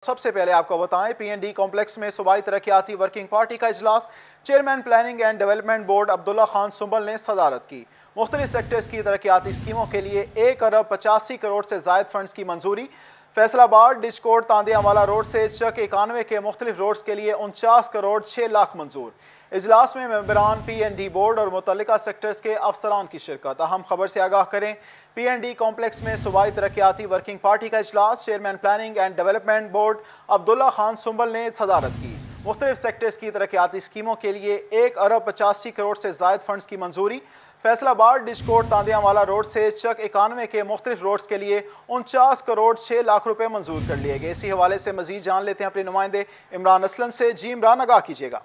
सबसे पहले आपको बताएं, पीएनडी कॉम्प्लेक्स में सूबाई तरक्याती वर्किंग पार्टी का इजलास। Chairman planning and development board Abdullah Khan Sumbal ने सदारत की। मुख्तलिफ सेक्टर्स की तरक्याती स्कीमों के लिए 1 अरब 85 करोड़ से जायद फंड्स की मंजूरी। फैसलाबाद, डिस्कोट, तांदियावाला रोड से चक 91 के मुख्तलिफ रोड्स के लिए 49 करोड़ 6 लाख मंजूर। इजलास में मेंबरान पीएनडी बोर्ड और मुतल्लिका सेक्टर्स के अफसरान की शिरकत। अहम खबर से आगाह करें, पीएनडी कॉम्प्लेक्स में सूबाई तरक्याती वर्किंग पार्टी का इजलास। Chairman planning and development board Abdullah Khan Sumbal ने सदारत की। मुख्तलिफ सेक्टर्स की तरक्याती स्कीमों के लिए 1 अरब 85 करोड़ से जायद फंड्स की मंजूरी। फैसलाबाद, डिस्कोट, तांदियावाला रोड से चक 91 के मुख्तलिफ रोड्स के लिए 49 करोड़ 6 लाख रुपए मंजूर कर लिए गए। इसी हवाले से मजीद जान लेते हैं अपने नुमाइंदे इमरान असलम से। जी इमरान, आगाह कीजिएगा।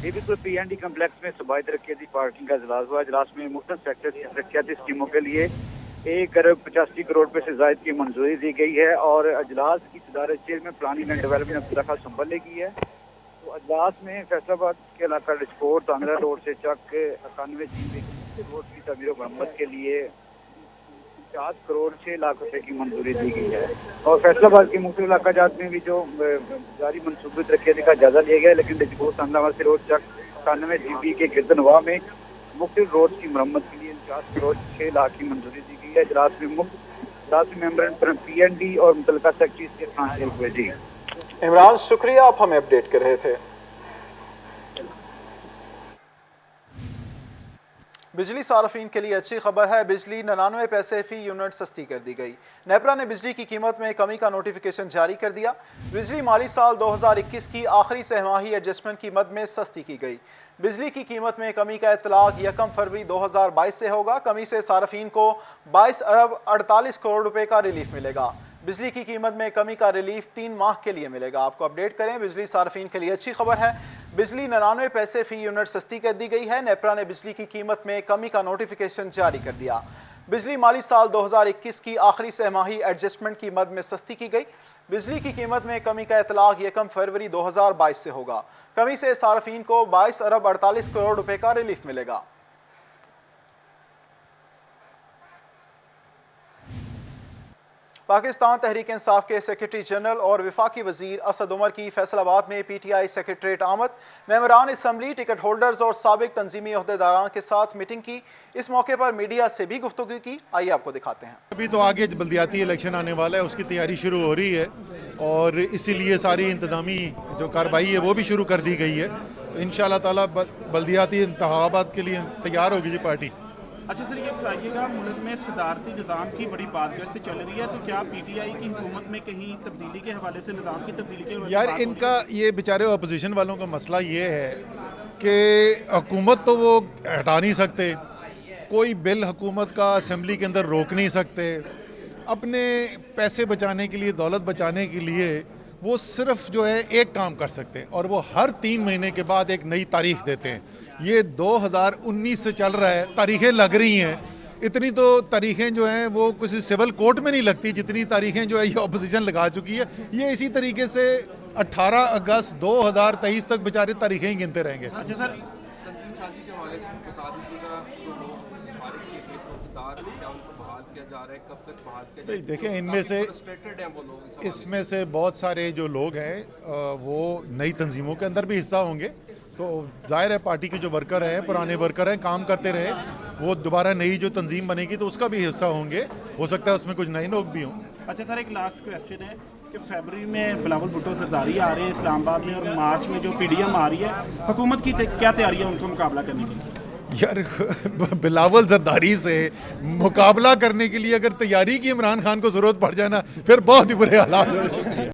बिल्कुल, पीएनडी कम्प्लेक्स में सूबाई तरक्याती पार्टी का इजलास हुआ। इजलास में मुख्तलिफ सेक्टर की तरक्याती स्कीमों के लिए 1 अरब 85 करोड़ रुपए से जायद की मंजूरी दी गई है और इजलास की सदारत chairman planning and development Abdullah Khan Sumbal ने की है। तो इजलास में फैसलाबाद के इलाका डिस्कोट, तांगरा रोड से चक 91 रोड की तमीर और मरम्मत के लिए 50 करोड़ 6 लाख रुपए की मंजूरी दी गई है। और फैसलाबाद के मुख्तलिफ इलाका जात में भी जो जारी मनसूबी तरक्याती का जायजा लिया गया, लेकिन डिस्कोट, तांगरा से रोड चक 91 GB के गिरदनवा में मुख्तलिफ रोड की मरम्मत के लिए 50 करोड़ 6 लाख की मंजूरी दी गई है। इजलास में मेंबर पीएनडी और मुतल्लिका सेक्टर्स के शामिल हुए। जी इमरान, शुक्रिया, आप हमें अपडेट कर रहे थे। बिजली सार्फिन के लिए अच्छी खबर है, बिजली 99 पैसे फी यूनिट सस्ती कर दी गई। नेपरा ने बिजली की कीमत में कमी का नोटिफिकेशन जारी कर दिया। बिजली माली साल 2021 की आखिरी सहमाही एडजस्टमेंट की मद में सस्ती की गई। बिजली की कीमत में कमी का इतलाक 1 फरवरी 2022 से होगा। कमी से सार्फिन को 22 अरब 48 करोड़ रुपए का रिलीफ मिलेगा। बिजली की कीमत में कमी का रिलीफ 3 माह के लिए मिलेगा। आपको अपडेट करें, बिजली सार्फिन के लिए अच्छी खबर है, बिजली 99 पैसे फी यूनिट सस्ती कर दी गई है। नेपरा ने बिजली की कीमत में कमी का नोटिफिकेशन जारी कर दिया। बिजली माली साल 2021 की आखिरी सहमाही एडजस्टमेंट की मद में सस्ती की गई। बिजली की कीमत में कमी का इतलाक 1 फरवरी 2022 से होगा। कमी से सार्फिन को 22 अरब 48 करोड़ रुपए का रिलीफ मिलेगा। पाकिस्तान तहरीक इंसाफ के सेक्रेटरी जनरल और वफाकी वजीर असद उमर की फैसलाबाद में पीटीआई सेक्रेटरीट आमद। मेंबरान असम्बली, टिकट होल्डर्स और साबिक तंजीमी अहदेदारान के साथ मीटिंग की। इस मौके पर मीडिया से भी गुफ्तगू की। आइए आपको दिखाते हैं। अभी तो आगे बल्दियाती इलेक्शन आने वाला है, उसकी तैयारी शुरू हो रही है और इसीलिए सारी इंतजामी जो कार्रवाई है वो भी शुरू कर दी गई है। इंशाअल्लाह ताला बल्दियाती इंतखाबात के लिए तैयार होगी जी पार्टी। अच्छा सर, ये बताइएगा, मुल्क में सदारती निज़ाम की बड़ी बातगत से चल रही है, तो क्या पीटीआई की हुकूमत में कहीं तब्दीली के हवाले से, निज़ाम की तब्दीली के हवाले से यार इनका ये बेचारे अपोजिशन वालों का मसला ये है कि हुकूमत तो वो हटा नहीं सकते, कोई बिल हुकूमत का असेंबली के अंदर रोक नहीं सकते। अपने पैसे बचाने के लिए, दौलत बचाने के लिए वो सिर्फ जो है एक काम कर सकते हैं और वो हर 3 महीने के बाद एक नई तारीख देते हैं। ये 2019 से चल रहा है, तारीखें लग रही हैं। इतनी तो तारीखें जो हैं वो किसी सिविल कोर्ट में नहीं लगती जितनी तारीखें जो है ये अपोजिशन लगा चुकी है। ये इसी तरीके से 18 अगस्त 2023 तक बेचारे तारीखें ही गिनते रहेंगे। अच्छा सर, देखें, इसमें से बहुत सारे जो लोग हैं वो नई तंजीमों के अंदर भी हिस्सा होंगे। तो जाहिर है पार्टी के जो वर्कर हैं, पुराने वर्कर हैं, काम करते रहे, वो दोबारा नई जो तंजीम बनेगी तो उसका भी हिस्सा होंगे। हो सकता है उसमें कुछ नए लोग भी हों। अच्छा सर, एक लास्ट क्वेश्चन है कि फरवरी में बिलावल भुट्टो सरदारी आ रहे हैं इस्लामाबाद में और मार्च में जो पीडीएम आ रही है, हुकूमत की क्या तैयारी है उनका मुकाबला करने के लिए? यार बिलावल जरदारी से मुकाबला करने के लिए अगर तैयारी की इमरान खान को जरूरत पड़ जाए ना, फिर बहुत ही बुरे हालात हो जाएंगे।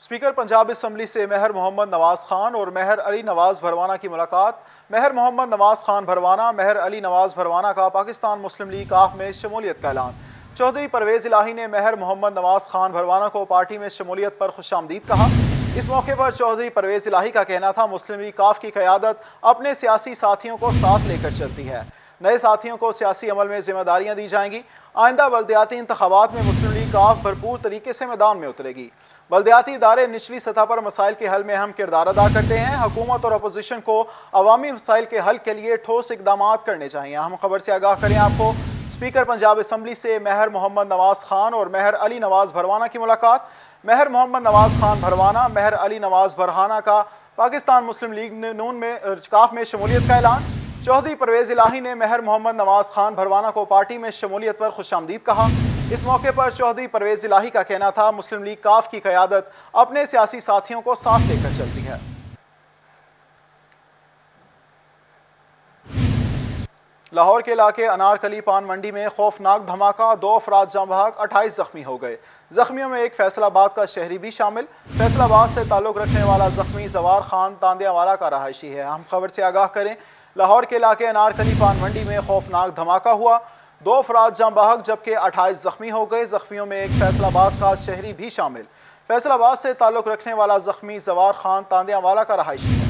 स्पीकर पंजाब असम्बली से महर मोहम्मद नवाज खान और महर अली नवाज भरवाना की मुलाकात। महर मोहम्मद नवाज खान भरवाना, महर अली नवाज भरवाना का पाकिस्तान मुस्लिम लीग काफ में शमूलियत का ऐलान। चौधरी परवेज इलाही ने महर मोहम्मद नवाज खान भरवाना को पार्टी में शमूलियत पर खुशामदीद कहा। इस मौके पर चौधरी परवेज इलाही का कहना था, मुस्लिम लीग काफ की क़यादत अपने सियासी साथियों को साथ लेकर चलती है। नए साथियों को सियासी अमल में जिम्मेदारियां दी जाएंगी। आइंदा बल्दियाती इंतखाबात में मुस्लिम लीग काफ भरपूर तरीके से मैदान में उतरेगी। बल्दियाती इदारे निचली सतह पर मसाइल के हल में अहम किरदार अदा करते हैं। हुकूमत और अपोजिशन को अवामी मसाइल के हल के लिए ठोस इकदाम करने चाहिए। अहम खबर से आगाह करें आपको, स्पीकर पंजाब असम्बली से महर मोहम्मद नवाज खान और महर अली नवाज भरवाना की मुलाकात। مہر محمد نواز خان بھروانہ مہر علی نواز برہانہ کا پاکستان مسلم لیگ نون میں کاف میں شمولیت کا اعلان۔ چودھری پرویز الہی نے مہر محمد نواز خان بھروانہ کو پارٹی میں شمولیت پر خوش آمدید کہا۔ اس موقع پر چودھری پرویز الہی کا کہنا تھا مسلم لیگ کاف کی قیادت اپنے سیاسی ساتھیوں کو ساتھ لے کر چلتی ہے۔ لاہور کے علاقے انارکلی پان منڈی میں خوفناک دھماکہ، 2 افراد جاں بحق، 28 زخمی ہو گئے۔ زخمیوں میں ایک فیصل آباد کا شہری بھی شامل۔ فیصل آباد سے تعلق رکھنے والا زخمی زوار خان تاندیا والا کا رہائشی ہے۔ ہم خبر سے آگاہ کریں، لاہور کے علاقے انارکلی پان منڈی میں خوفناک دھماکہ ہوا، 2 افراد جاں بحق جبکہ 28 زخمی ہو گئے۔ زخمیوں میں ایک فیصل آباد کا شہری بھی شامل۔ فیصل آباد سے تعلق رکھنے والا زخمی زوار خان تاندیا والا کا رہائشی ہے۔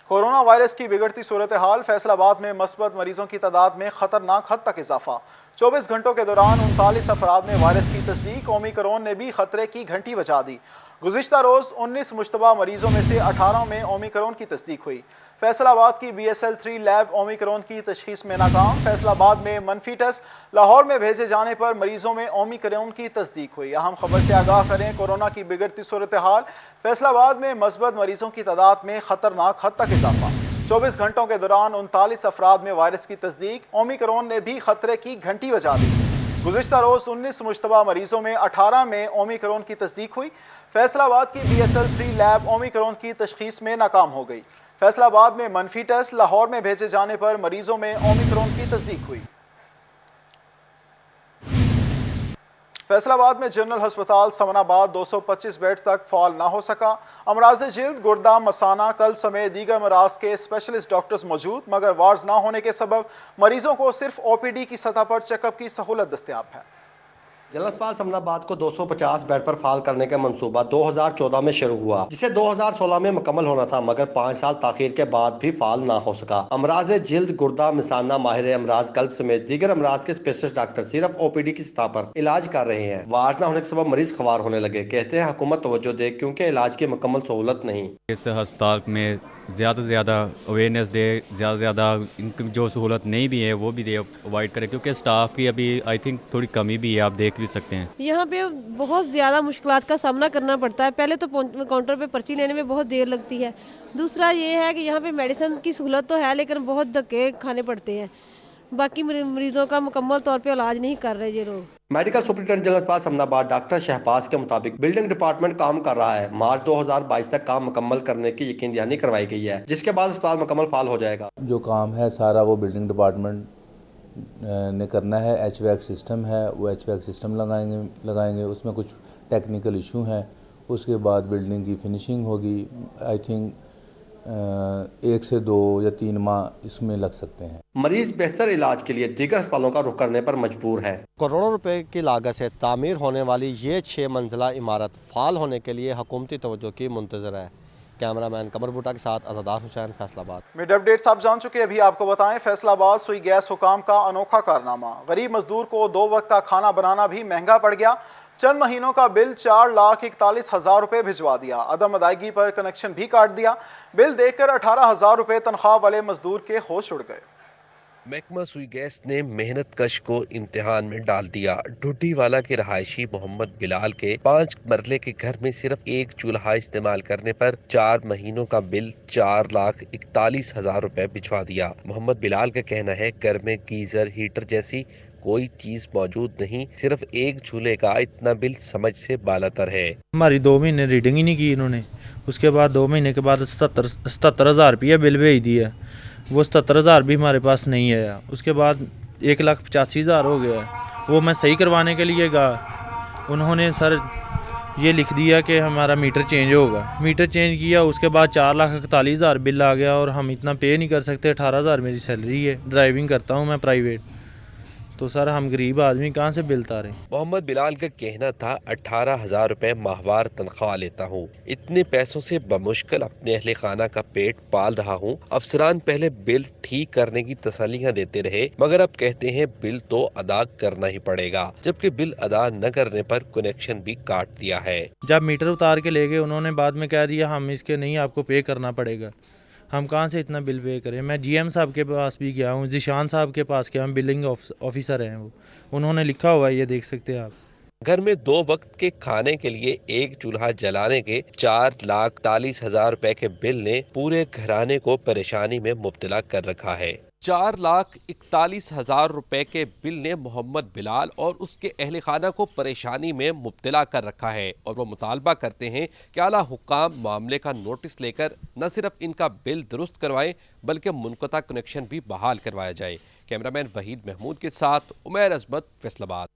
کورونا وائرس کی بگڑتی صورتحال، فیصل آباد میں مثبت مریضوں کی تعداد میں خطرناک حد تک اضافہ۔ 24 گھنٹوں کے دوران 39 افراد میں وائرس کی تصدیق، اومیکرون نے بھی خطرے کی گھنٹی بجا دی۔ گزشتہ روز 19 مشتبہ مریضوں میں سے 18 میں اومیکرون کی تصدیق ہوئی۔ فیصل آباد کی BSL-3 لیب اومیکرون کی تشخیص میں ناکام۔ فیصل آباد میں منفی ٹیسٹ، لاہور میں بھیجے جانے پر مریضوں میں اومیکرون کی تصدیق ہوئی۔ اہم خبر سے آگاہ کریں، کورونا کی بگڑتی صورتحال، فیصل آباد میں مثبت مریضوں کی تعداد میں خطرناک حد تک اضافہ۔ 24 گھنٹوں کے دوران 39 افراد میں وائرس کی تصدیق، اومیکرون نے بھی خطرے کی گھنٹی بجا دی۔ گزشتہ روز 19 مشتبہ مریضوں میں 18 میں اومیکرون کی تصدیق ہوئی۔ فیصل آباد کی BSL-3 لیب اومیکرون کی تشخیص میں ناکام ہو گئی۔ فیصل آباد میں منفی ٹیسٹ، لاہور میں بھیجے جانے پر مریضوں میں اومیکرون کی تصدیق ہوئی۔ فیصل آباد میں جنرل ہسپتال سمن آباد 225 بیڈ تک فعال نہ ہو سکا۔ امراض جلد، گردہ، مثانہ، قلب سمیت دیگر امراض کے اسپیشلسٹ ڈاکٹرز موجود، مگر وارڈز نہ ہونے کے سبب مریضوں کو صرف OPD کی سطح پر چیک اپ کی سہولت دستیاب ہے۔ جنرل ہسپتال سمن آباد کو 250 بیڈ پر فعال کرنے کا منصوبہ 2014 میں شروع ہوا، جسے 2016 میں مکمل ہونا تھا، مگر 5 سال تاخیر کے بعد بھی فعال نہ ہو سکا۔ امراض جلد، گردہ، مثانہ، ماہر امراض قلب سمیت دیگر امراض کے اسپیشلسٹ ڈاکٹر صرف OPD کی سطح پر علاج کر رہے ہیں۔ وارڈ نہ ہونے کے سبب مریض خوار ہونے لگے۔ کہتے ہیں حکومت توجہ دے کیونکہ علاج کی مکمل سہولت نہیں۔ اس ہسپتال میں زیادہ سے زیادہ اویئرنیس دے، زیادہ سے زیادہ ان کی جو سہولت نہیں بھی ہے وہ بھی دے، اوائڈ کرے، کیونکہ سٹاف کی ابھی آئی تھنک تھوڑی کمی بھی ہے، آپ دیکھ بھی سکتے ہیں۔ یہاں پہ بہت زیادہ مشکلات کا سامنا کرنا پڑتا ہے۔ پہلے تو کاؤنٹر پہ پرچی لینے میں بہت دیر لگتی ہے۔ دوسرا یہ ہے کہ یہاں پہ میڈیسن کی سہولت تو ہے لیکن بہت دھکے کھانے پڑتے ہیں۔ باقی مریضوں کا مکمل طور پہ علاج نہیں کر رہے یہ لوگ۔ میڈیکل سپرنٹینڈنٹ جنرل ہسپتال سمن آباد ڈاکٹر شہباز کے مطابق بلڈنگ ڈپارٹمنٹ کام کر رہا ہے۔ مارچ 2022 تک کام مکمل کرنے کی یقین دہانی کروائی گئی ہے، جس کے بعد ہسپتال مکمل فعال ہو جائے گا۔ جو کام ہے سارا وہ بلڈنگ ڈپارٹمنٹ نے کرنا ہے۔ HVAC سسٹم ہے، وہ HVAC سسٹم لگائیں گے، اس میں کچھ ٹیکنیکل ایشو ہیں، اس کے بعد بلڈنگ کی فنشنگ ہوگی۔ آئی تھنک 1 سے 2 یا 3 ماہ اس میں لگ سکتے ہیں۔ مریض بہتر علاج کے لیے دیگر ہسپتالوں کا رخ کرنے پر مجبور ہے۔ کروڑوں روپے کی لاگت سے تعمیر ہونے والی یہ 6 منزلہ عمارت فعال ہونے کے لیے حکومتی توجہ کی منتظر ہے۔ کیمرہ مین قمر بوٹا کے ساتھ عزادار حسین، فیصل آباد۔ مڈ اپڈیٹس آپ جان چکے، ابھی آپ کو بتائیں فیصل آباد سوئی گیس حکام کا انوکھا کارنامہ، غریب مزدور کو 2 وقت کا کھانا بنانا بھی مہنگا پڑ گیا۔ چند مہینوں کا بل 4,41,000 روپے بھجوا دیا، عدم ادائیگی پر کنیکشن بھی کاٹ دیا۔ بل دیکھ کر 18,000 روپے تنخواہ والے مزدور کے ہوش اڑ گئے۔ محکمہ سوئی گیس نے محنت کش کو امتحان میں ڈال دیا۔ ڈھڈی والا کے رہائشی محمد بلال کے 5 مرلے کے گھر میں صرف ایک چولہا استعمال کرنے پر 4 مہینوں کا بل 4,41,000 روپے بھجوا دیا۔ محمد بلال کا کہنا ہے گھر میں گیزر، ہیٹر جیسی کوئی چیز موجود نہیں، صرف ایک چولہے کا اتنا بل سمجھ سے بالاتر ہے۔ ہماری 2 مہینے ریڈنگ ہی نہیں کی انہوں نے، اس کے بعد 2 مہینے کے بعد 77,000 روپیہ بل بھیج دیا، وہ 77,000 بھی ہمارے پاس نہیں آیا۔ اس کے بعد 1,85,000 ہو گیا، وہ میں صحیح کروانے کے لیے گیا، انہوں نے سر یہ لکھ دیا کہ ہمارا میٹر چینج ہوگا۔ میٹر چینج کیا، اس کے بعد 4,41,000 بل آ گیا اور ہم اتنا پے نہیں کر سکتے۔ 18,000 میری سیلری ہے، ڈرائیونگ کرتا ہوں میں پرائیویٹ، تو سر ہم غریب آدمی کہاں سے بل تاریں۔ محمد بلال کا کہنا تھا 18,000 روپے ماہوار تنخواہ لیتا ہوں، اتنے پیسوں سے بمشکل اپنے اہل خانہ کا پیٹ پال رہا ہوں۔ افسران پہلے بل ٹھیک کرنے کی تسلیاں دیتے رہے، مگر اب کہتے ہیں بل تو ادا کرنا ہی پڑے گا، جبکہ بل ادا نہ کرنے پر کنیکشن بھی کاٹ دیا ہے۔ جب میٹر اتار کے لے گئے انہوں نے بعد میں کہہ دیا ہم اس کے نہیں، آپ کو پے کرنا پڑے گا۔ हम कहाँ से इतना बिल पे करें। मैं जीएम साहब के पास भी गया हूँ, जिशान साहब के पास गया हूँ, बिलिंग ऑफिसर हैं वो, उन्होंने लिखा हुआ है, ये देख सकते हैं आप। घर में 2 वक्त के खाने के लिए एक चूल्हा जलाने के 4,41,000 रुपए के बिल ने पूरे घराने को परेशानी में मुब्तला कर रखा है। 4,41,000 रुपए के बिल ने मोहम्मद बिलाल और उसके अहल खाना को परेशानी में मुब्तला कर रखा है और वो मुतालबा करते हैं कि आला हुक्काम मामले का नोटिस लेकर न सिर्फ इनका बिल दुरुस्त करवाएं बल्कि मुनक़ता कनेक्शन भी बहाल करवाया जाए। कैमरामैन वहीद महमूद के साथ उमैर अजमत, फैसलाबाद।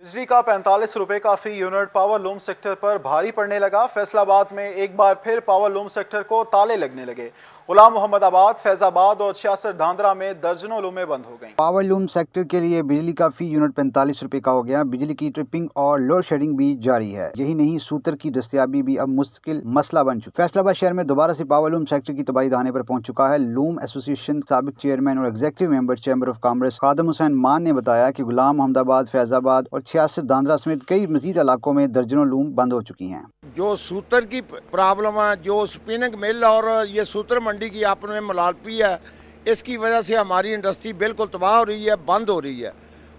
बिजली का 45 रुपए का फी यूनिट पावर लूम सेक्टर पर भारी पड़ने लगा। फैसलाबाद में एक बार फिर पावर लूम सेक्टर को ताले लगने लगे। गुलाम मोहम्मदाबाद, फैजाबाद और 66 धांधरा में दर्जनों लूमें बंद हो गईं। पावर लूम सेक्टर के लिए बिजली का फी यूनिट 45 रुपए का हो गया। बिजली की ट्रिपिंग और लोड शेडिंग भी जारी है। यही नहीं, सूतर की दस्तयाबी भी अब मुश्किल मसला बन चुका। फैसलाबाद शहर में दोबारा से पावर लूम सेक्टर की तबाही दहाने पर पहुंच चुका है। लूम एसोसिएशन साबिक चेयरमैन और executive member chamber of commerce Khadam Hussain Maan ने बताया कि गुलाम मोहम्मदाबाद, फैजाबाद और 66 धांधरा समेत कई मजीद इलाकों में दर्जनों लूम बंद हो चुकी हैं। जो सूतर की प्रॉब्लम है, जो स्पिनिंग मिल और ये सूतर मंडी की आपने मलालपी है, इसकी वजह से हमारी इंडस्ट्री बिल्कुल तबाह हो रही है, बंद हो रही है।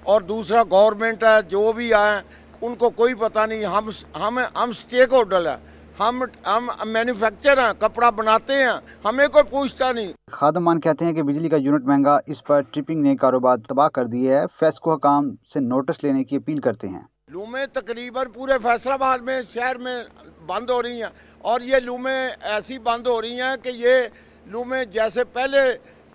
और दूसरा गवर्नमेंट है, जो भी आए उनको कोई पता नहीं। हम स्टेक होल्डर है, हम मैन्युफैक्चर हैं, कपड़ा बनाते हैं, हमें कोई पूछता नहीं। खादम मान कहते हैं कि बिजली का यूनिट महंगा, इस पर ट्रिपिंग ने कारोबार तबाह कर दिया है। फेस्को हुकाम से नोटिस लेने की अपील करते हैं। लूमें तकरीबन पूरे फैसलाबाद में शहर में बंद हो रही हैं और ये लूमें ऐसी बंद हो रही हैं कि ये लूमें जैसे पहले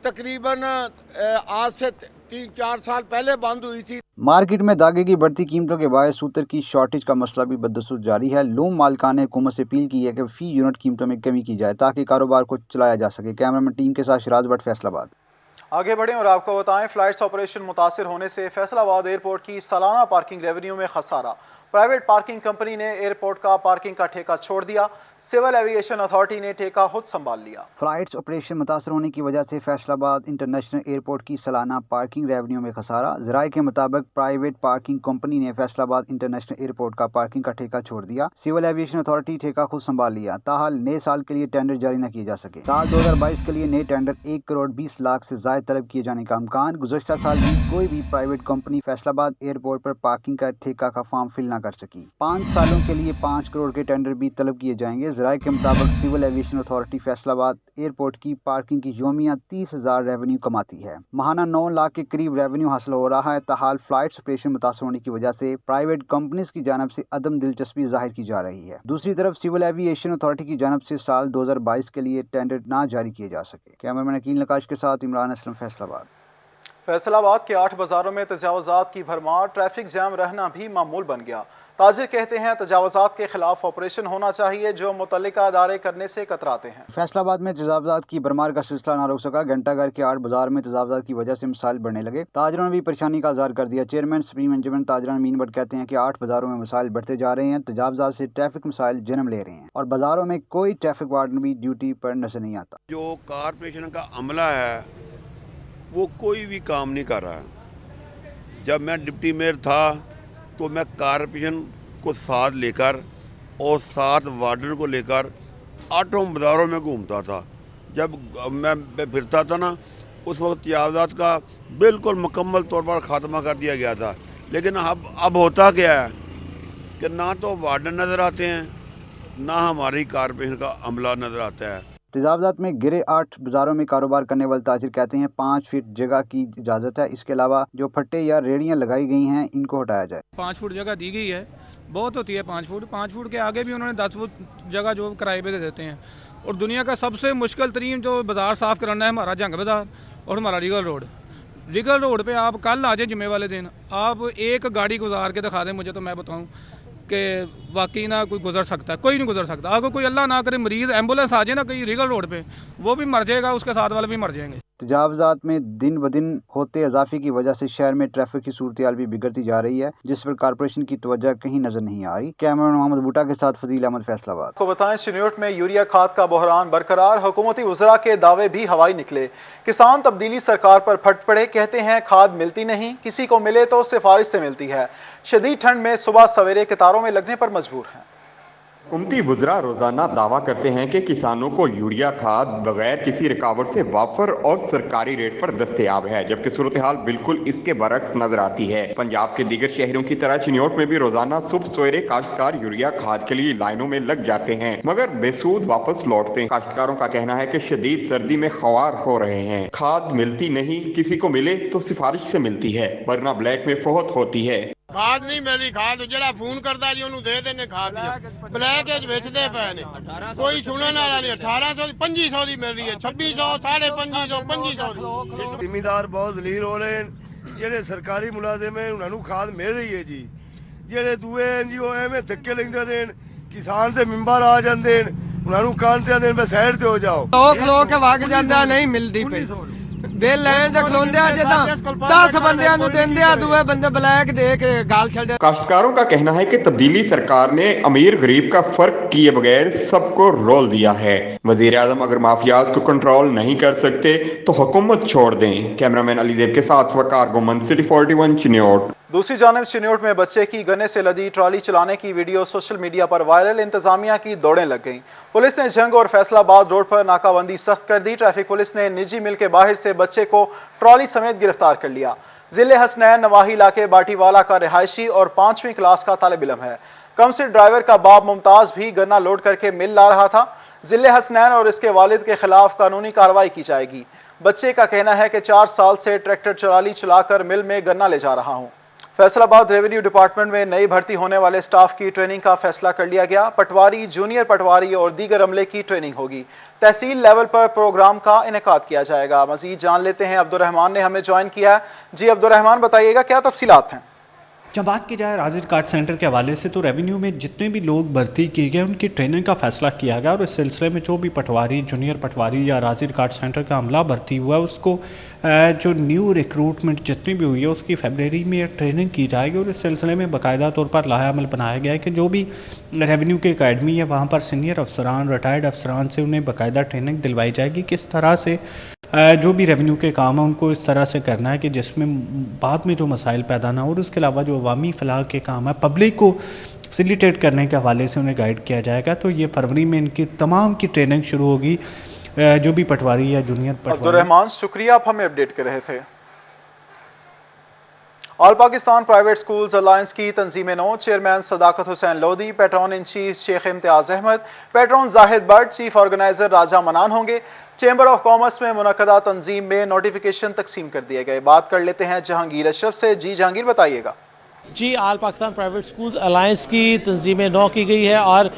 तकरीबन आज से 3-4 साल पहले बंद हुई थी। मार्केट में धागे की बढ़ती कीमतों के बायस सूतर की शॉर्टेज का मसला भी बदस्तूर जारी है। लूम मालिकान ने हुकूमत से अपील की है कि फी यूनिट कीमतों में कमी की जाए ताकि कारोबार को चलाया जा सके। कैमरामैन टीम के साथ शिराज भट्ट, फैसलाबाद। आगे बढ़ें और आपको बताएं, फ्लाइट्स ऑपरेशन मुतासिर होने से फैसलाबाद एयरपोर्ट की सालाना पार्किंग रेवेन्यू में खसारा। प्राइवेट पार्किंग कंपनी ने एयरपोर्ट का पार्किंग का ठेका छोड़ दिया। सिविल एविएशन अथॉरिटी ने ठेका खुद संभाल लिया। फ्लाइट्स ऑपरेशन मुतासर होने की वजह से फैसलाबाद इंटरनेशनल एयरपोर्ट की सालाना पार्किंग रेवेन्यू में खसारा। ज़राए के मुताबिक प्राइवेट पार्किंग कंपनी ने फैसलाबाद इंटरनेशनल एयरपोर्ट का पार्किंग का ठेका छोड़ दिया। सिविल एविएशन अथॉरिटी ठेका खुद संभाल लिया। ताहाल नए साल के लिए टेंडर जारी न किए जा सके। साल 2022 के लिए नए टेंडर 1 करोड़ 20 लाख से ज्यादा तलब किए जाने का इम्कान। गुज़श्ता साल भी कोई भी प्राइवेट कंपनी फैसलाबाद एयरपोर्ट पर पार्किंग का ठेका का फॉर्म फिल न कर सकी। 5 सालों के लिए 5 करोड़ के टेंडर भी तलब किए जाएंगे। ज़राए के मुताबिक civil aviation authority Faisalabad airport की पार्किंग की योमिया 30,000 रेवेन्यू कमाती है। महाना 9 लाख के करीब रेवेन्यू हासिल हो रहा है। ताहाल फ्लाइट्स ऑपरेशन मुतासर होने की वजह से प्राइवेट कंपनीज की जानब से अदम दिलचस्पी जाहिर की जा रही है। दूसरी तरफ सिविल एविएशन अथॉरिटी की जानब से साल 2022 के लिए टेंडर ना जारी किए जा सके। कैमरामैन अकील नकाश के साथ इमरान असलम, फैसलाबाद। फैसलाबाद के 8 बाजारों में तजावुज़ात की भरमार, ट्रैफिक जाम रहना भी मामूल बन गया। ताजिर कहते हैं तजावुज़ात के खिलाफ ऑपरेशन होना चाहिए जो मुतल्लिका अदारे करने से कतराते हैं। फैसलाबाद में तजावुज़ात की भरमार का सिलसिला ना रुक सका। घंटाघर के 8 बाजार में तजावुज़ात की वजह से मसाइल बढ़ने लगे। ताजरों ने भी परेशानी का इज़हार कर दिया। चेयरमैन सुप्रीम मैनेजमेंट ताजरान मीन भट्ट कहते हैं कि 8 बाजारों में मसाइल बढ़ते जा रहे हैं। तजावुज़ात से ट्रैफिक मसाइल जन्म ले रहे हैं और बाजारों में कोई ट्रैफिक वार्डन भी ड्यूटी पर नजर नहीं आता। जो कारपोरेशन का अमला है वो कोई भी काम नहीं कर रहा है। जब मैं डिप्टी मेयर था तो मैं कारपोरेशन को साथ लेकर और 7 वार्डन को लेकर 8 बाज़ारों में घूमता था। जब मैं फिरता था ना, उस वक्त तजावुज़ात का बिल्कुल मुकम्मल तौर पर ख़ात्मा कर दिया गया था। लेकिन अब होता क्या है कि ना तो वार्डन नज़र आते हैं, ना हमारी कारपोरेशन का अमला नज़र आता है। तजावुज़ात में गिरे 8 बाजारों में कारोबार करने वाले ताजिर कहते हैं 5 फीट जगह की इजाज़त है। इसके अलावा जो फट्टे या रेड़ियाँ लगाई गई हैं इनको हटाया जाए। 5 फुट जगह दी गई है, बहुत होती है 5 फुट के आगे भी उन्होंने 10 फुट जगह जो किराए पे दे देते हैं। और दुनिया का सबसे मुश्किल तरीन जो बाज़ार साफ़ कराना है हमारा जंग बाज़ार और हमारा रीगल रोड पे आप कल आ जाए जुम्मे वाले दिन, आप एक गाड़ी गुजार के दिखा दें मुझे, तो मैं बताऊँ कि वाकई ना कोई गुजर सकता है, कोई नहीं गुजर सकता। अगर कोई अल्लाह ना करे मरीज़ एम्बुलेंस आ जाए ना कहीं रीगल रोड पे, वो भी मर जाएगा, उसके साथ वाले भी मर जाएंगे। तजावुज़ात में दिन ब दिन होते इजाफे की वजह से शहर में ट्रैफिक की सूरत भी बिगड़ती जा रही है, जिस पर कारपोरेशन की तवज्जो कहीं नजर नहीं आ रही। कैमरामैन मोहम्मद बूटा के साथ फजील अहमद, फैसलाबाद। को बताएं, चिन्योट में यूरिया खाद का बहरान बरकरार, हुकूमती वज़रा के दावे भी हवाई निकले। किसान तब्दीली सरकार पर फट पड़े, कहते हैं खाद मिलती नहीं, किसी को मिले तो सिफारिश से मिलती है। शदीद ठंड में सुबह सवेरे कतारों में लगने पर मजबूर हैं। हुकूमती वुज़रा रोज़ाना दावा करते हैं कि किसानों को यूरिया खाद बगैर किसी रुकावट से वाफर और सरकारी रेट पर दस्तयाब है, जबकि सूरत हाल बिल्कुल इसके बरक्स नजर आती है। पंजाब के दीगर शहरों की तरह चिन्योट में भी रोजाना सुबह सवेरे काश्तकार यूरिया खाद के लिए लाइनों में लग जाते हैं, मगर बेसूद वापस लौटते हैं। काश्तकारों का कहना है कि शदीद सर्दी में ख्वार हो रहे हैं, खाद मिलती नहीं, किसी को मिले तो सिफारिश से मिलती है, वरना ब्लैक में फौत होती है। खाद नहीं मिल रही, खाद जरा फोन करता जी उन्होंने दे देने खाद ब्लैक बेचते पे ने, कोई सुनने वाला नहीं। 1800 2500 की मिल रही है, 2600 2500 2500। ਜ਼ਿਮੀਦਾਰ ਬਹੁਤ ਜ਼ਲੀਲ ਹੋ ਰਹੇ ਨੇ, ਜਿਹੜੇ ਸਰਕਾਰੀ ਮੁਲਾਜ਼ਮ ਹੈ ਉਹਨਾਂ ਨੂੰ ਖਾਦ ਮਿਲ ਰਹੀ ਹੈ ਜੀ, ਜਿਹੜੇ ਦੂਏ NGO ਐਵੇਂ ਧੱਕੇ ਲੈਂਦੇ ਨੇ, ਕਿਸਾਨ ਦੇ ਮੈਂਬਰ ਆ ਜਾਂਦੇ ਨੇ ਉਹਨਾਂ ਨੂੰ ਕਾਂਟੇ ਦੇ ਨੇ ਸਾਈਡ ਤੇ ਹੋ ਜਾਓ। ਖਲੋ ਕੇ ਵਗ ਜਾਂਦਾ, ਨਹੀਂ ਮਿਲਦੀ ਪਈ ਬਿੱਲ ਲੈਣ ਤੇ ਖਲੋਂਦੇ ਆ ਜੇ ਤਾਂ 10 ਬੰਦਿਆਂ ਨੂੰ ਦਿੰਦੇ ਆ, ਦੂਏ ਬੰਦੇ ਬਲੈਕ ਦੇ ਕੇ ਗਾਲ ਛੱਡੇ। काश्तकारों का कहना है कि तब्दीली सरकार ने अमीर गरीब का फर्क किए बगैर सबको रोल दिया है। वजीर आजम अगर माफियाज को कंट्रोल नहीं कर सकते तो हुकूमत छोड़ दें। कैमरामैन अलीदेव के साथ वकार गुमन, सिटी 41 चिन्योट। दूसरी जानब चिन्योट में बच्चे की गन्ने से लदी ट्रॉली चलाने की वीडियो सोशल मीडिया पर वायरल, इंतजामिया की दौड़ें लग गईं। पुलिस ने झंग और फैसलाबाद रोड पर नाकाबंदी सख्त कर दी। ट्रैफिक पुलिस ने निजी मिल के बाहर से बच्चे को ट्रॉली समेत गिरफ्तार कर लिया। जिले हसनैन नवाही इलाके बाटीवाला का रिहायशी और 5वीं क्लास का तालिब इल्म है। कमसिट ड्राइवर का बाप मुमताज भी गन्ना लोड करके मिल ला रहा था। जिले हसनैन और इसके वालिद के खिलाफ कानूनी कार्रवाई की जाएगी। बच्चे का कहना है कि 4 साल से ट्रैक्टर ट्राली चलाकर मिल में गन्ना ले जा रहा हूं। फैसलाबाद रेवेन्यू डिपार्टमेंट में नई भर्ती होने वाले स्टाफ की ट्रेनिंग का फैसला कर लिया गया। पटवारी, जूनियर पटवारी और दीगर अमले की ट्रेनिंग होगी। तहसील लेवल पर प्रोग्राम का इनेकाद किया जाएगा। मजीद जान लेते हैं, अब्दुर्रहमान ने हमें ज्वाइन किया है। जी अब्दुर्रहमान, बताइएगा क्या तफसीलात हैं? जब बात की जाए राजिर कार्ड सेंटर के हवाले से, तो रेवेन्यू में जितने भी लोग भर्ती किए गए उनकी ट्रेनिंग का फैसला किया गया और इस सिलसिले में जो भी पटवारी, जूनियर पटवारी या राजिर कार्ड सेंटर का अमला भर्ती हुआ उसको जो न्यू रिक्रूटमेंट जितनी भी हुई है उसकी फरवरी में ट्रेनिंग की जाएगी और इस सिलसिले में बाकायदा तौर पर लाया अमल बनाया गया है कि जो भी रेवेन्यू की अकेडमी है वहाँ पर सीनियर अफसरान, रिटायर्ड अफसरान से उन्हें बाकायदा ट्रेनिंग दिलवाई जाएगी किस तरह से जो भी रेवेन्यू के काम है उनको इस तरह से करना है कि जिसमें बाद में जो मसाइल पैदा ना हो, और उसके अलावा जो अवामी फलाह के काम है पब्लिक को फैसिलिटेट करने के हवाले से उन्हें गाइड किया जाएगा। तो ये फरवरी में इनकी तमाम की ट्रेनिंग शुरू होगी, जो भी पटवारी या जूनियर पटवारी। अब्दुर्रहमान शुक्रिया, आप हमें अपडेट कर रहे थे। All Pakistan private schools alliance की तंजीम नौ chairman Sadaqat Hussain Lodhi, patron in chief Sheikh Imtiaz Ahmad, patron Zahid Butt, chief organizer Raja Manan होंगे। चैम्बर ऑफ कॉमर्स में मुनक्कदा तंजीम में नोटिफिकेशन तकसीम कर दिए गए। बात कर लेते हैं जहांगीर अशरफ से। जी जहांगीर, बताइएगा। जी, आल पाकिस्तान प्राइवेट स्कूल्स अलायंस की तंजीम नौ की गई है और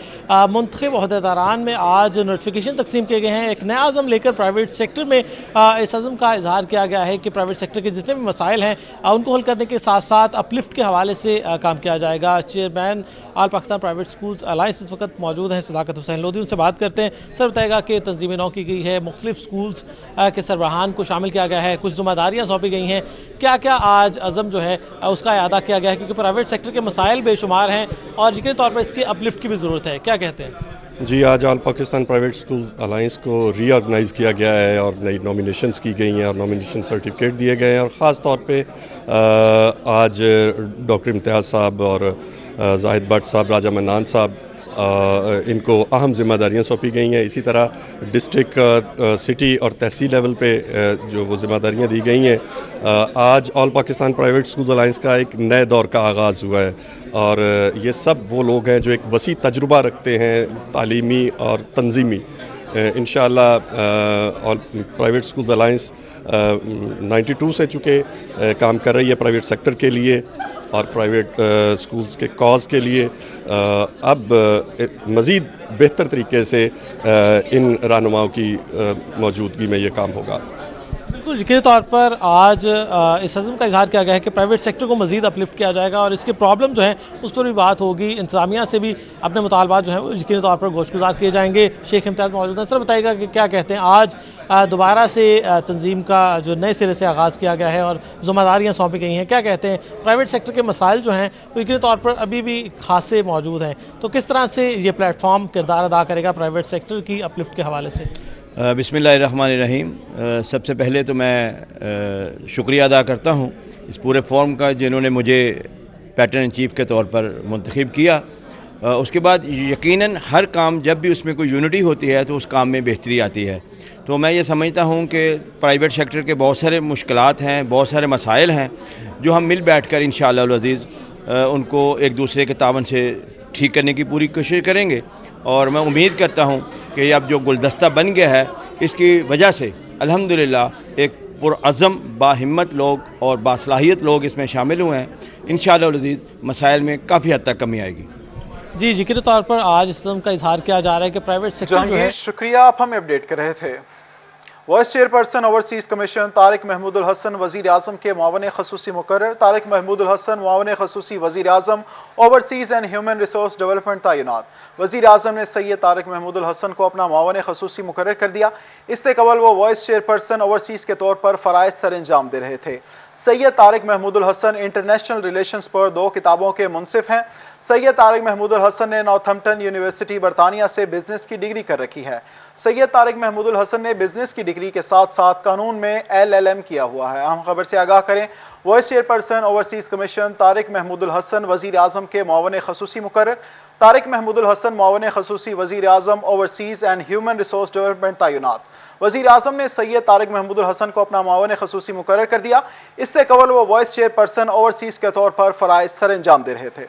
मुंतखब अहदेदारान में आज नोटिफिकेशन तकसीम किए गए हैं। एक नया अज़म लेकर प्राइवेट सेक्टर में इस अज़म का इजहार किया गया है कि प्राइवेट सेक्टर के जितने भी मसाइल हैं उनको हल करने के साथ साथ अपलिफ्ट के हवाले से काम किया जाएगा। चेयरमैन आल पाकिस्तान प्राइवेट स्कूल्स अलायंस इस वक्त मौजूद हैं सदाकत हुसैन लोधी, उनसे बात करते हैं। सर, बताएगा कि तंजीम नौ की गई है, मुख्तलिफ स्कूल्स के सरबराहान को शामिल किया गया है, कुछ जिम्मेदारियाँ सौंपी गई हैं, क्या क्या आज अज़म जो है उसका अदा किया गया है, क्योंकि प्राइवेट सेक्टर के मसाइल बेशुमार हैं और यकीनी तौर पर इसकी अपलिफ्ट की भी ज़रूरत है, क्या कहते हैं? जी, आज all Pakistan private school alliance को रीऑर्गेनाइज़ किया गया है और नई नॉमिनेशंस की गई हैं और नॉमिनेशन सर्टिफिकेट दिए गए हैं और ख़ास तौर पे आज डॉक्टर इम्तियाज़ साहब और जाहिद भट्ट साहब, राजा मन्नान साहब, इनको अहम जिम्मेदारियां सौंपी गई हैं। इसी तरह डिस्ट्रिक्ट, सिटी और तहसील लेवल पे जो वो जिम्मेदारियां दी गई हैं। आज all Pakistan private school alliance का एक नए दौर का आगाज़ हुआ है और ये सब वो लोग हैं जो एक वसी तजुर्बा रखते हैं तालीमी और तंजीमी। इंशाअल्लाह ऑल प्राइवेट स्कूल अलायंस 92 से चुके काम कर रही है प्राइवेट सेक्टर के लिए और प्राइवेट स्कूल्स के कॉज के लिए। अब मज़ीद बेहतर तरीके से इन रहनुमाओं की मौजूदगी में ये काम होगा। बिल्कुल, यकीनी तौर पर आज इस अज़म का इजहार किया गया है कि प्राइवेट सेक्टर को मज़ीद अपलिफ्ट किया जाएगा और इसके प्रॉब्लम जो हैं उस पर भी बात होगी। इंतज़ामिया से भी अपने मुतालबात जो हैं वो यकीनी तौर पर गोशगुजार किए जाएंगे। शेख इम्तियाज़ मौजूद हैं। सर, बताइएगा कि क्या कहते हैं, आज दोबारा से तंजीम का जो नए सिरे से आगाज़ किया गया है और ज़िम्मेदारियाँ सौंपी गई हैं, क्या कहते हैं, प्राइवेट सेक्टर के मसाइल जो हैं वो यकीनी तौर पर अभी भी खासे मौजूद हैं, तो किस तरह से ये प्लेटफॉर्म किरदार अदा करेगा प्राइवेट सेक्टर की अपलिफ्ट के हवाले से? बिस्मिल्लाहिर्रहमानिर्रहीम। सबसे पहले तो मैं शुक्रिया अदा करता हूँ इस पूरे फॉर्म का जिन्होंने मुझे पैटर्न इन चीफ के तौर पर मुंतखब किया उसके बाद यकीनन हर काम जब भी उसमें कोई यूनिटी होती है तो उस काम में बेहतरी आती है। तो मैं ये समझता हूँ कि प्राइवेट सेक्टर के बहुत सारे मुश्किलात हैं, बहुत सारे मसाइल हैं जो हम मिल बैठ कर इंशाअल्लाह अज़ीज़ उनको एक दूसरे के तावन से ठीक करने की पूरी कोशिश करेंगे। और मैं उम्मीद करता हूँ कि अब जो गुलदस्ता बन गया है इसकी वजह से अल्हम्दुलिल्लाह एक पुरअज़म बाहिम्मत लोग और बासलाहियत लोग इसमें शामिल हुए हैं। इंशाअल्लाह अज़ीज़ मसाइल में काफ़ी हद तक कमी आएगी। जी, ज़िक्र तौर पर आज इस का इजहार किया जा रहा है कि प्राइवेट सेक्टर जो है। शुक्रिया, आप हमें अपडेट कर रहे थे। Vice chairperson overseas commission Tariq Mahmood Hasan वज़ीर आज़म के मुआवन ख़ुसूसी मुकर्रर। तारिक महमूद हसन मुआवन ख़ुसूसी वज़ीर आज़म overseas and human resource development तैनात। वज़ीर आज़म ने सैयद तारिक महमूद हसन को अपना मुआवन ख़ुसूसी मुकर्रर कर दिया। इससे कबल वो वाइस चेयरपर्सन ओवरसीज के तौर पर फ़राइज़ सर अंजाम दे रहे थे। सैयद तारिक महमूद हसन इंटरनेशनल रिलेशंस पर 2 किताबों के मुंसिफ हैं। सैयद तारिक महमूद हसन ने नॉर्थम्पटन यूनिवर्सिटी बरतानिया से बिजनेस की डिग्री कर रखी है। सैयद तारिक महमूद हसन ने बिजनेस की डिग्री के साथ साथ कानून में LLM किया हुआ है। अहम खबर से आगाह करें, vice chairperson overseas commission Tariq Mahmood Hasan वज़ीर आज़म के मुआवन ख़ुसूसी मुकर्रर। तारिक महमूद हसन मुआवन ख़ुसूसी वज़ीर आज़म overseas and human resource development तैनात। वज़ीर आज़म ने सैयद तारिक महमूद हसन को अपना मुआवन ख़ुसूसी मुकर्रर कर दिया। इससे कबल वो वाइस चेयरपर्सन ओवरसीज के तौर पर फ़राइज़ सर अंजाम दे रहे थे।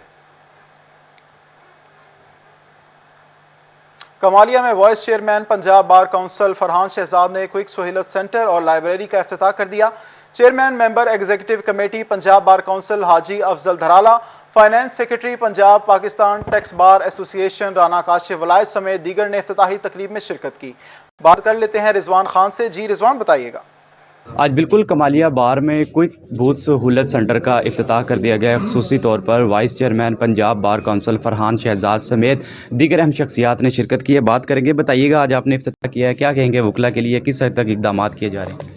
कमालिया में vice chairman Punjab bar council Farhan Shahzad ने क्विक सहूलत सेंटर और लाइब्रेरी का इफ्तिताह कर दिया। Chairman member executive committee Punjab bar council Haji Afzal Dharala, finance secretary Punjab Pakistan tax bar association Rana Kashif Wilayat समेत दीगर ने इफ्तिताही तकरीब में शिरकत की। बात कर लेते हैं रिजवान खान से। जी रिजवान, बताइएगा। आज बिल्कुल कमालिया बार में क्विक बूथ सहूलत सेंटर का इफ्तिताह कर दिया गया। खुसूसी तौर पर vice chairman Punjab bar council Farhan Shahzad समेत दीगर अहम शख्सियात ने शिरकत की है। बात करेंगे, बताइएगा आज आपने इफ्तिताह किया है, क्या कहेंगे वकला के लिए, किस हद तक इक़दामात किए जा रहे हैं?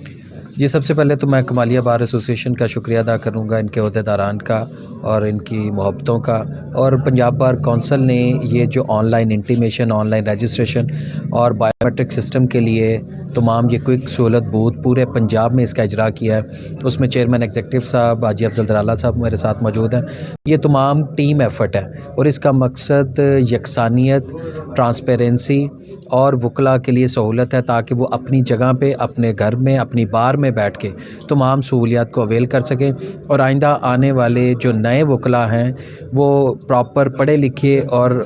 जी, सबसे पहले तो मैं कमालिया बार एसोसिएशन का शुक्रिया अदा करूँगा, इनके अहदेदारान का और इनकी मोहब्बतों का। और पंजाब बार काउंसिल ने ये जो ऑनलाइन इंटीमेशन, ऑनलाइन रजिस्ट्रेशन और बायोमेट्रिक सिस्टम के लिए तमाम ये क्विक सहूलत बूथ पूरे पंजाब में इसका इजरा किया है। उसमें चेयरमैन एग्जीक्यूटिव साहब हाजी अफजल धराला साहब मेरे साथ मौजूद हैं। ये तमाम टीम एफर्ट है और इसका मकसद यकसानियत, ट्रांसपेरेंसी और वकला के लिए सहूलत है ताकि वो अपनी जगह पे, अपने घर में, अपनी बार में बैठ के तमाम सहूलियात को अवेल कर सकें और आइंदा आने वाले जो नए वकला हैं वो प्रॉपर पढ़े लिखे और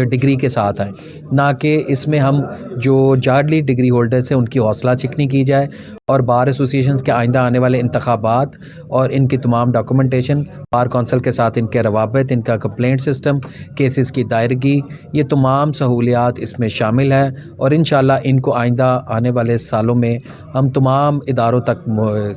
डिग्री के साथ आएँ, ना कि इसमें हम जो जाडली डिग्री होल्डर्स हैं उनकी हौसला चिकनी की जाए। और बार एसोसिएशंस के आइंदा आने वाले इंतखाबात और इनकी तमाम डॉक्यूमेंटेशन, बार कौंसिल के साथ इनके रवाबत, इनका कंप्लेंट सिस्टम, केसेस की दायरगी, ये तमाम सहूलियात इसमें शामिल है। और इंशाल्लाह इनको आइंदा आने वाले सालों में हम तमाम इदारों तक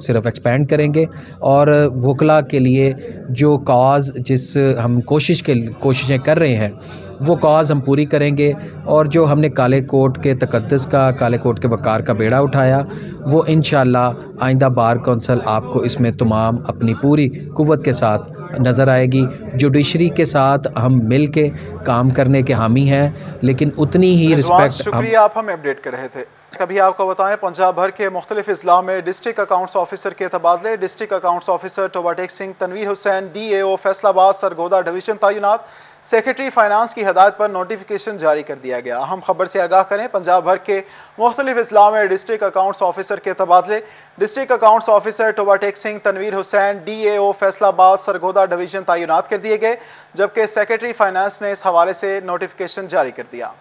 सिर्फ एक्सपेंड करेंगे और वकला के लिए जो कॉज जिस हम कोशिशें कर रहे हैं वो कॉज हम पूरी करेंगे। और जो हमने काले कोट के तकद्दस का, काले कोट के वक़ार का बेड़ा उठाया, वो इंशाअल्लाह आइंदा बार कौंसिल आपको इसमें तमाम अपनी पूरी कुव्वत के साथ नज़र आएगी। जुडिशरी के साथ हम मिल के काम करने के हामी हैं, लेकिन उतनी ही रिस्पेक्ट। शुक्रिया, आप हमें अपडेट कर रहे थे। कभी आपको बताएं, पंजाब भर के मुख्तलिफ अजला में डिस्ट्रिक्ट अकाउंट्स ऑफिसर के तबादले। District accounts officer Toba Tek Singh Tanveer Hussain DAO Faisalabad Sargodha division तैनात। सेक्रेटरी फाइनेंस की हदायत पर नोटिफिकेशन जारी कर दिया गया। अहम खबर से आगाह करें, पंजाब भर के मुख्तलिफ अजला में डिस्ट्रिक्ट अकाउंट्स ऑफिसर के तबादले। District accounts officer Toba Tek Singh Tanveer Hussain DAO Faisalabad Sargodha division तैनात कर दिए गए, जबकि सेक्रेटरी फाइनेंस ने इस हवाले से नोटिफिकेशन जारी कर दिया।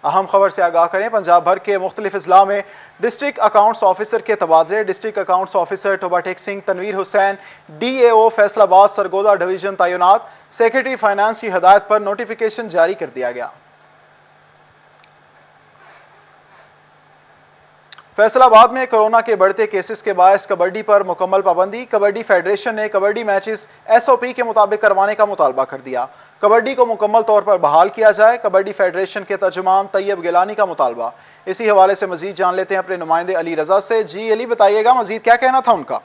अहम खबर से आगाह करें, पंजाब भर के मुख्तलिफ अजला में डिस्ट्रिक्ट अकाउंट्स ऑफिसर के तबादले। District accounts officer Toba Tek Singh Tanveer Hussain DAO Faisalabad Sargodha division तैनात। सेक्रेटरी फाइनेंस की हदायत पर नोटिफिकेशन जारी कर दिया गया। फैसलाबाद में कोरोना के बढ़ते केसेस के बायस कबड्डी पर मुकम्मल पाबंदी। कबड्डी फेडरेशन ने कबड्डी मैचेस SOP के मुताबिक करवाने का मुतालबा कर दिया। कबड्डी को मुकम्मल तौर पर बहाल किया जाए, कबड्डी फेडरेशन के तर्जुमान तैयब गिलानी का मुतालबा। इसी हवाले से मजीद जान लेते हैं अपने नुमाइंदे अली रजा से। जी अली, बताइएगा मजीद क्या कहना था उनका?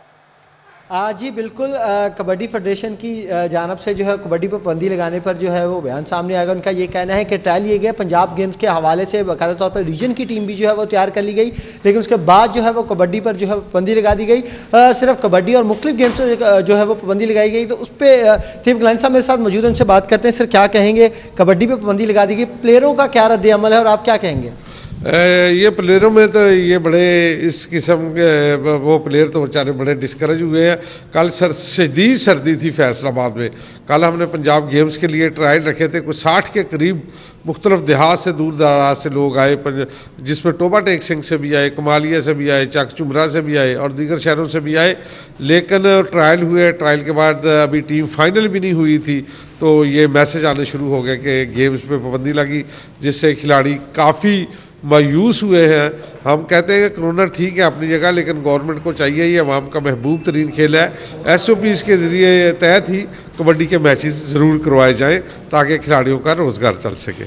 جی بالکل، کبڈی فیڈریشن کی جانب سے جو ہے کبڈی پر پابندی لگانے پر جو ہے وہ بیان سامنے آئے گا. ان کا یہ کہنا ہے کہ ٹرائل لیے گئے پنجاب گیمز کے حوالے سے باقاعدہ طور پر ریجن کی ٹیم بھی جو ہے وہ تیار کر لی گئی، لیکن اس کے بعد جو ہے وہ کبڈی پر جو ہے پابندی لگا دی گئی. صرف کبڈی اور مختلف گیمز پر جو ہے وہ پابندی لگائی گئی. تو اس پہ ٹیم کلائن صاحب میرے ساتھ موجود ہیں، ان سے بات کرتے ہیں. سر کیا کہیں گے، کبڈی پہ پابندی لگا دی گئی، پلیئروں کا کیا رد عمل ہے اور آپ کیا کہیں گے؟ یہ پلیئروں میں تو یہ بڑے اس قسم کے وہ پلیئر تو بیچارے بڑے ڈسکریج ہوئے ہیں. کل شدید سردی تھی فیصل آباد میں. کل ہم نے پنجاب گیمز کے لیے ٹرائل رکھے تھے، کوئی 60 کے قریب مختلف دیہات سے دور دراز سے لوگ آئے، جس میں ٹوبا ٹیک سنگھ سے بھی آئے، کمالیہ سے بھی آئے، چک چمرا سے بھی آئے اور دیگر شہروں سے بھی آئے. لیکن ٹرائل ہوئے، ٹرائل کے بعد ابھی ٹیم فائنل بھی نہیں ہوئی تھی تو یہ میسج آنے شروع ہو گئے کہ گیمز پہ پابندی لگی، جس سے کھلاڑی کافی مایوس ہوئے ہیں. ہم کہتے ہیں کہ کرونا ٹھیک ہے اپنی جگہ، لیکن گورنمنٹ کو چاہیے، یہ عوام کا محبوب ترین کھیل ہے. SOPs کے ذریعے تحت ہی کبڈی کے میچز ضرور کروائے جائیں تاکہ کھلاڑیوں کا روزگار چل سکے.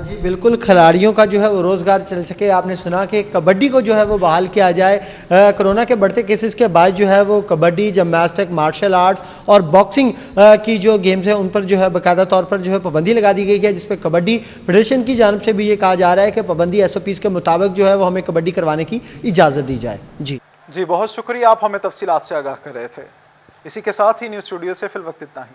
جی بالکل، کھلاڑیوں کا جو ہے وہ روزگار چل سکے. آپ نے سنا کہ کبڈی کو جو ہے وہ بحال کیا جائے. کرونا کے بڑھتے کیسز کے بعد جو ہے وہ کبڈی، جمناسٹک، مارشل آرٹس اور باکسنگ کی جو گیمز ہیں ان پر جو ہے باقاعدہ طور پر جو ہے پابندی لگا دی گئی ہے، جس پہ کبڈی فیڈریشن کی جانب سے بھی یہ کہا جا رہا ہے کہ پابندی SOPs کے مطابق جو ہے وہ ہمیں کبڈی کروانے کی اجازت دی جائے. جی بہت شکریہ، آپ ہمیں تفصیلات سے آگاہ کر رہے تھے. اسی کے ساتھ ہی نیوز اسٹوڈیو سے فی الوقت اتنا ہی.